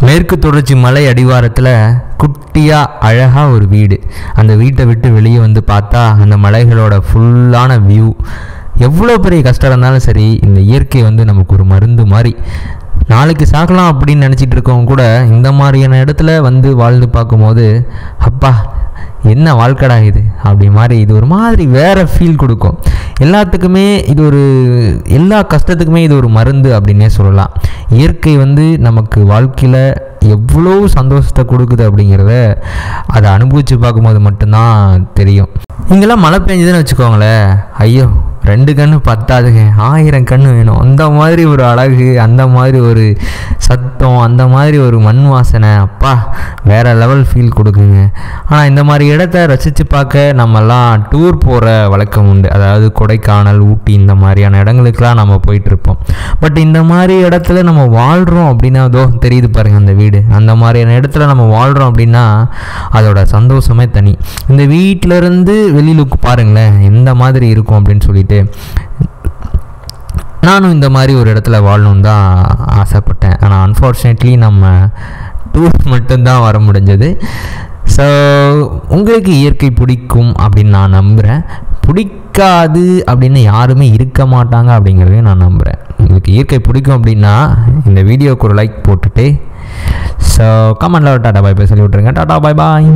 மேற்கு தொடர்ச்சி மலை அடிவாரத்தில் குட்டியாக அழகாக ஒரு வீடு. அந்த வீட்டை விட்டு வெளியே வந்து பார்த்தா அந்த மலைகளோட ஃபுல்லான வியூ. எவ்வளோ பெரிய கஷ்டம் இருந்தாலும் சரி, இந்த இயற்கை வந்து நமக்கு ஒரு மருந்து மாதிரி. நாளைக்கு சாகலாம் அப்படின்னு நினச்சிட்டு இருக்கவங்க கூட இந்த மாதிரியான இடத்துல வந்து வாழ்ந்து பார்க்கும்போது அப்பா என்ன வாழ்க்கடா இது அப்படி மாதிரி இது ஒரு மாதிரி வேறு ஃபீல் கொடுக்கும். எல்லாத்துக்குமே இது ஒரு எல்லா கஷ்டத்துக்குமே இது ஒரு மருந்து அப்படின்னே சொல்லலாம். இயற்கை வந்து நமக்கு வாழ்க்கையில் எவ்வளோ சந்தோஷத்தை கொடுக்குது அப்படிங்கிறத அதை அனுபவித்து பார்க்கும்போது மட்டும்தான் தெரியும். இங்கெல்லாம் மழை பெஞ்சதுன்னு வச்சுக்கோங்களேன், ஐயோ 2 கண்ணு பத்தாதுங்க, 1000 கண்ணு வேணும். அந்த மாதிரி ஒரு அழகு, அந்த மாதிரி ஒரு சத்தம், அந்த மாதிரி ஒரு மண் வாசனை, அப்பா வேறு லெவல் ஃபீல் கொடுக்குங்க. ஆனால் இந்த மாதிரி இடத்த ரசித்து பார்க்க நம்மெல்லாம் டூர் போகிற வழக்கம் உண்டு. அதாவது கொடைக்கானல், ஊட்டி இந்த மாதிரியான இடங்களுக்கெலாம் நம்ம போயிட்டுருப்போம். பட் இந்த மாதிரி இடத்துல நம்ம வாழ்கிறோம் அப்படின்னா, அதோ தெரியுது பாருங்கள் அந்த வீடு, அந்த மாதிரியான இடத்துல நம்ம வாழ்கிறோம் அப்படின்னா அதோட சந்தோஷமே தனி. இந்த வீட்டிலருந்து வெளியிலுக்கு பாருங்களேன் எந்த மாதிரி இருக்கும் அப்படின்னு சொல்லிட்டு நானும் இந்த மாதிரி ஒரு இடத்துல வாழணுன்னு தான் ஆசைப்பட்டேன். ஆனால் அன்ஃபார்ச்சுனேட்லி நம்ம டூர் மட்டும்தான் வர முடிஞ்சது. ஸோ உங்களுக்கு இயற்கை பிடிக்கும் அப்படின்னு நான் நம்புகிறேன். பிடிக்காது அப்படின்னு யாருமே இருக்க மாட்டாங்க அப்படிங்கிறதையும் நான் நம்புகிறேன். உங்களுக்கு இயற்கை பிடிக்கும் அப்படின்னா இந்த வீடியோவுக்கு ஒரு லைக் போட்டுட்டு ஸோ கமெண்டில் டாட்டா பாய் சொல்லி விட்ருங்க. டாட்டா பாய் பாய்.